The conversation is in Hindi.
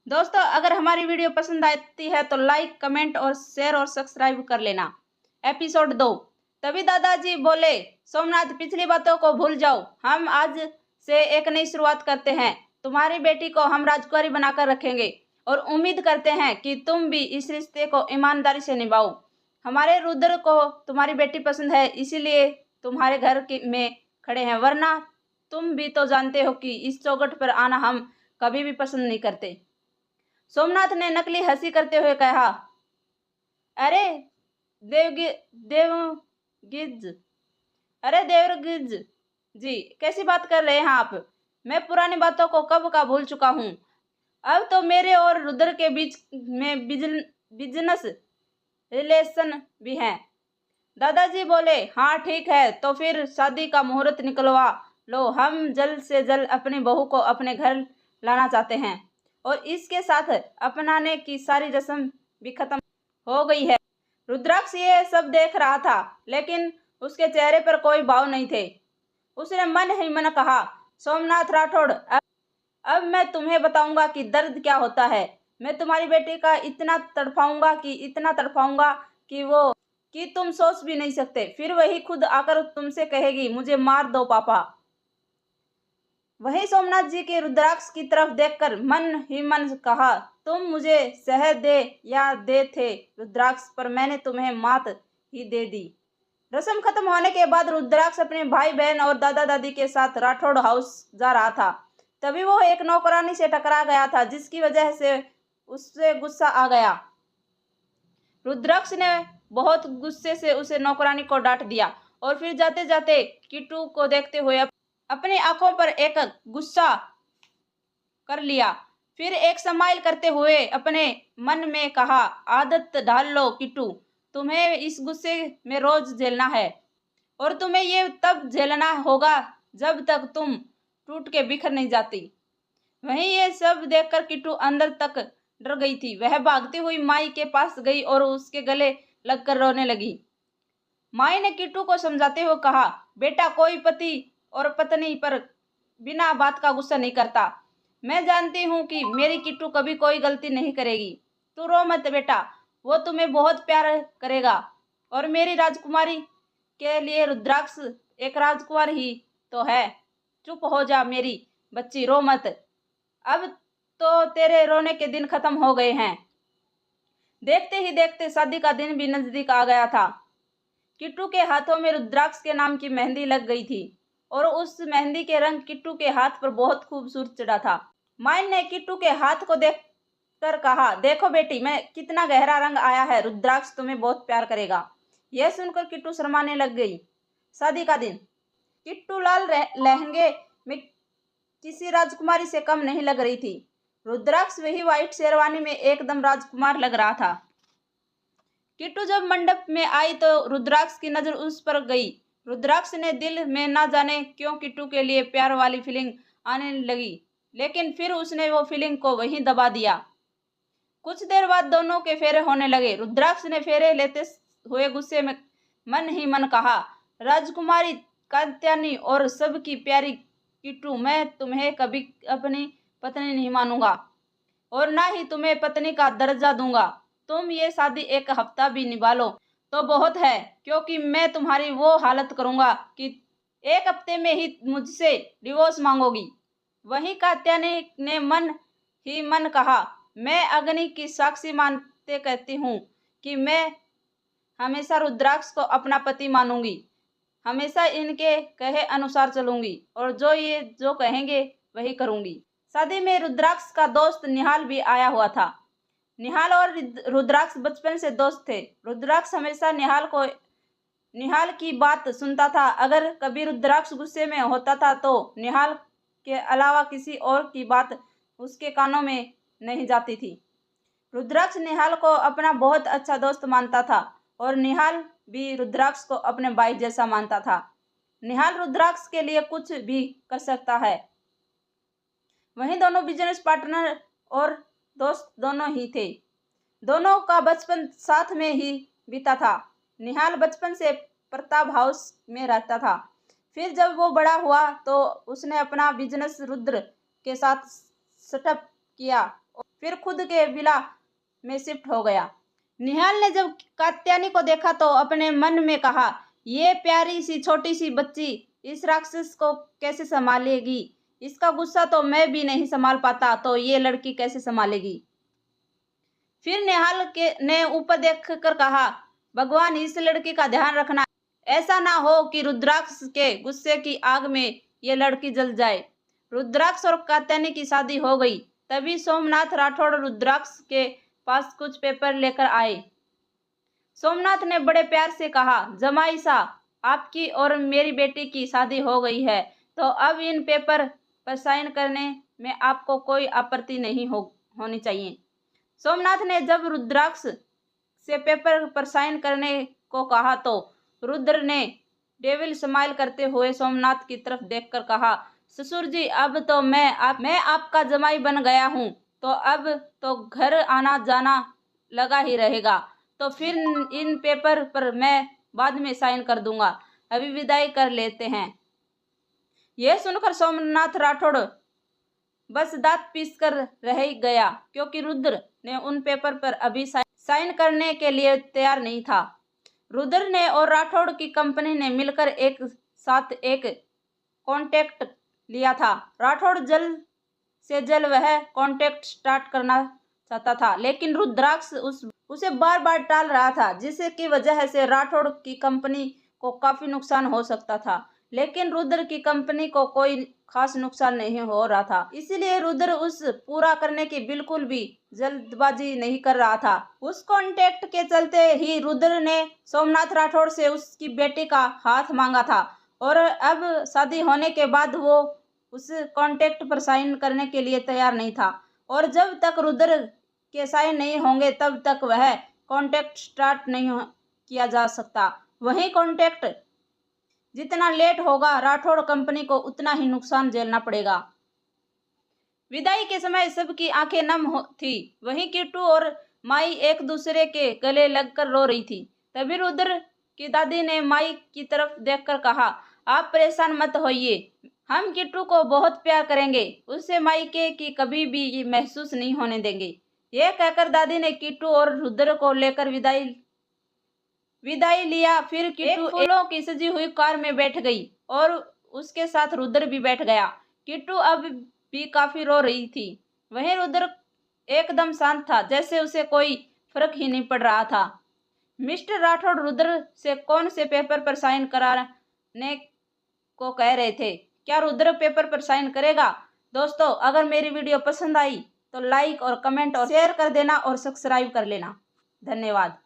दोस्तों, अगर हमारी वीडियो पसंद आती है तो लाइक, कमेंट और शेयर और सब्सक्राइब कर लेना। एपिसोड 2। तभी दादाजी बोले, सोमनाथ, पिछली बातों को भूल जाओ। हम आज से एक नई शुरुआत करते हैं। तुम्हारी बेटी को हम राजकुमारी बनाकर रखेंगे और उम्मीद करते हैं कि तुम भी इस रिश्ते को ईमानदारी से निभाओ। हमारे रुद्र को तुम्हारी बेटी पसंद है, इसीलिए तुम्हारे घर में खड़े हैं, वरना तुम भी तो जानते हो कि इस चौखट पर आना हम कभी भी पसंद नहीं करते। सोमनाथ ने नकली हंसी करते हुए कहा, अरे देवगि देवगिज अरे देवगिज जी, कैसी बात कर रहे हैं आप? मैं पुरानी बातों को कब का भूल चुका हूँ। अब तो मेरे और रुद्र के बीच में बिजनेस रिलेशन भी हैं। दादाजी बोले, हाँ ठीक है, तो फिर शादी का मुहूर्त निकलवा लो। हम जल्द से जल्द अपनी बहू को अपने घर लाना चाहते हैं और इसके साथ अपनाने की सारी रस्म भी खत्म हो गई है। रुद्राक्ष ये सब देख रहा था, लेकिन उसके चेहरे पर कोई भाव नहीं थे। उसने मन ही मन कहा, सोमनाथ राठौड़, अब मैं तुम्हें बताऊंगा कि दर्द क्या होता है। मैं तुम्हारी बेटी का इतना तड़पाऊंगा कि तुम सोच भी नहीं सकते। फिर वही खुद आकर तुमसे कहेगी, मुझे मार दो पापा। वही सोमनाथ जी के रुद्राक्ष की तरफ देखकर मन ही मन कहा, तुम मुझे शहद दे या दे थे रुद्राक्ष, पर मैंने तुम्हें मात ही दे दी। रस्म खत्म होने के बाद रुद्राक्ष अपने भाई बहन और दादा दादी के साथ राठौड़ हाउस जा रहा था। तभी वो एक नौकरानी से टकरा गया था, जिसकी वजह से उससे गुस्सा आ गया। रुद्राक्ष ने बहुत गुस्से से उसे नौकरानी को डांट दिया और फिर जाते जाते किट्टू को देखते हुए अपनी आंखों पर एक गुस्सा कर लिया। फिर एक स्माइल करते हुए अपने मन में कहा, आदत डाल लो किट्टू, तुम्हें इस गुस्से में रोज झेलना है और तुम्हें ये तब झेलना होगा जब तक तुम टूट के बिखर नहीं जाती। वहीं ये सब देखकर किट्टू अंदर तक डर गई थी। वह भागती हुई माई के पास गई और उसके गले लगकर रोने लगी। माई ने किट्टू को समझाते हुए कहा, बेटा, कोई पति और पत्नी पर बिना बात का गुस्सा नहीं करता। मैं जानती हूँ कि मेरी किट्टू कभी कोई गलती नहीं करेगी। तू रो मत बेटा, वो तुम्हें बहुत प्यार करेगा और मेरी राजकुमारी के लिए रुद्राक्ष एक राजकुमार ही तो है। चुप हो जा मेरी बच्ची, रो मत। अब तो तेरे रोने के दिन खत्म हो गए हैं। देखते ही देखते शादी का दिन भी नजदीक आ गया था। किट्टू के हाथों में रुद्राक्ष के नाम की मेहंदी लग गई थी और उस मेहंदी के रंग किट्टू के हाथ पर बहुत खूबसूरत चढ़ा था। माइन ने किट्टू के हाथ को देखकर कहा, देखो बेटी, मैं कितना गहरा रंग आया है, रुद्राक्ष तुम्हें बहुत प्यार करेगा। यह सुनकर किट्टू शर्माने लग गई। शादी का दिन किट्टू लाल लहंगे में किसी राजकुमारी से कम नहीं लग रही थी। रुद्राक्ष वही व्हाइट शेरवानी में एकदम राजकुमार लग रहा था। किट्टू जब मंडप में आई तो रुद्राक्ष की नजर उस पर गई। रुद्राक्ष ने दिल में ना जाने क्यों किट्टू के लिए प्यार वाली फीलिंग आने लगी, लेकिन फिर उसने वो फीलिंग को वहीं दबा दिया। कुछ देर बाद दोनों के फेरे होने लगे। रुद्राक्ष ने फेरे लेते हुए गुस्से में मन ही मन कहा, राजकुमारी कात्यायनी और सबकी प्यारी किट्टू, मैं तुम्हें कभी अपनी पत्नी नहीं मानूंगा और ना ही तुम्हें पत्नी का दर्जा दूंगा। तुम ये शादी एक हफ्ता भी निभा लो तो बहुत है, क्योंकि मैं तुम्हारी वो हालत करूंगा कि एक हफ्ते में ही मुझसे डिवोर्स मांगोगी। वहीं कात्यायनी ने मन ही मन कहा, मैं अग्नि की साक्षी मानते कहती हूँ कि मैं हमेशा रुद्राक्ष को अपना पति मानूंगी, हमेशा इनके कहे अनुसार चलूंगी और जो कहेंगे वही करूंगी। शादी में रुद्राक्ष का दोस्त निहाल भी आया हुआ था। निहाल और रुद्राक्ष बचपन से दोस्त थे। रुद्राक्ष हमेशा निहाल की बात सुनता था। अगर कभी रुद्राक्ष गुस्से में होता था तो निहाल के अलावा किसी और की बात उसके कानों में नहीं जाती थी। रुद्राक्ष निहाल को अपना बहुत अच्छा दोस्त मानता था और निहाल भी रुद्राक्ष को अपने भाई जैसा मानता था। निहाल रुद्राक्ष के लिए कुछ भी कर सकता है। वहीं दोनों बिजनेस पार्टनर और दोस्त दोनों ही थे। दोनों का बचपन साथ में ही बीता था। निहाल बचपन से प्रताप हाउस में रहता था। फिर जब वो बड़ा हुआ तो उसने अपना बिजनेस रुद्र के साथ सेटअप किया। फिर खुद के विला में शिफ्ट हो गया। निहाल ने जब कात्यायनी को देखा तो अपने मन में कहा, ये प्यारी सी छोटी सी बच्ची इस राक्षस को कैसे संभालेगी। इसका गुस्सा तो मैं भी नहीं संभाल पाता, तो ये लड़की कैसे संभालेगी। फिर निहाल ने ऊपर देखकर कहा, भगवान इस लड़की का ध्यान रखना, ऐसा ना हो कि रुद्राक्ष के गुस्से की आग में ये लड़की जल जाए। रुद्राक्ष और कात्यायनी की शादी हो गई। तभी सोमनाथ राठौड़ रुद्राक्ष के पास कुछ पेपर लेकर आए। सोमनाथ ने बड़े प्यार से कहा, जमाई साहब, आपकी और मेरी बेटी की शादी हो गई है, तो अब इन पेपर पर साइन करने में आपको कोई आपत्ति नहीं होनी चाहिए। सोमनाथ ने जब रुद्राक्ष से पेपर पर साइन करने को कहा तो रुद्र ने डेविल स्माइल करते हुए सोमनाथ की तरफ देखकर कहा, ससुर जी, अब तो मैं आपका जमाई बन गया हूँ, तो अब तो घर आना जाना लगा ही रहेगा। तो फिर इन पेपर पर मैं बाद में साइन कर दूंगा। अभी विदाई कर लेते हैं। यह सुनकर सोमनाथ राठौड़ बस दांत पीस कर रह गया, क्योंकि रुद्र ने उन पेपर पर अभी साइन करने के लिए तैयार नहीं था। रुद्र ने और राठौड़ की कंपनी ने मिलकर एक साथ एक कॉन्ट्रैक्ट लिया था। राठौड़ जल्द से जल्द वह कॉन्ट्रैक्ट स्टार्ट करना चाहता था, लेकिन रुद्राक्ष उसे बार बार टाल रहा था, जिसकी वजह से राठौड़ की कंपनी को काफी नुकसान हो सकता था। लेकिन रुद्र की कंपनी को कोई खास नुकसान नहीं हो रहा था, इसलिए रुद्र उस पूरा करने की बिल्कुल भी जल्दबाजी नहीं कर रहा था। उस कॉन्ट्रैक्ट के चलते ही रुद्र ने सोमनाथ राठौड़ से उसकी बेटी का हाथ मांगा था, और अब शादी होने के बाद वो उस कॉन्ट्रैक्ट पर साइन करने के लिए तैयार नहीं था। और जब तक रुद्र के साइन नहीं होंगे तब तक वह कॉन्ट्रैक्ट स्टार्ट नहीं किया जा सकता। वहीं कॉन्ट्रैक्ट जितना लेट होगा, राठौड़ कंपनी को उतना ही नुकसान झेलना पड़ेगा। विदाई के समय सबकी आंखें नम थी। वहीं किट्टू और माई एक दूसरे के गले लगकर रो रही थी। तभी रुद्र की दादी ने माई की तरफ देखकर कहा, आप परेशान मत होइए, हम किट्टू को बहुत प्यार करेंगे, उससे मायके की कभी भी महसूस नहीं होने देंगे। यह कहकर दादी ने किट्टू और रुद्र को लेकर विदाई लिया। फिर किट्टू फूलों की सजी हुई कार में बैठ गई और उसके साथ रुद्र भी बैठ गया। किट्टू अब भी काफी रो रही थी। वहीं रुद्र एकदम शांत था, जैसे उसे कोई फर्क ही नहीं पड़ रहा था। मिस्टर राठौड़ रुद्र से कौन से पेपर पर साइन कराने को कह रहे थे। क्या रुद्र पेपर पर साइन करेगा? दोस्तों, अगर मेरी वीडियो पसंद आई तो लाइक और कमेंट और शेयर कर देना और सब्सक्राइब कर लेना। धन्यवाद।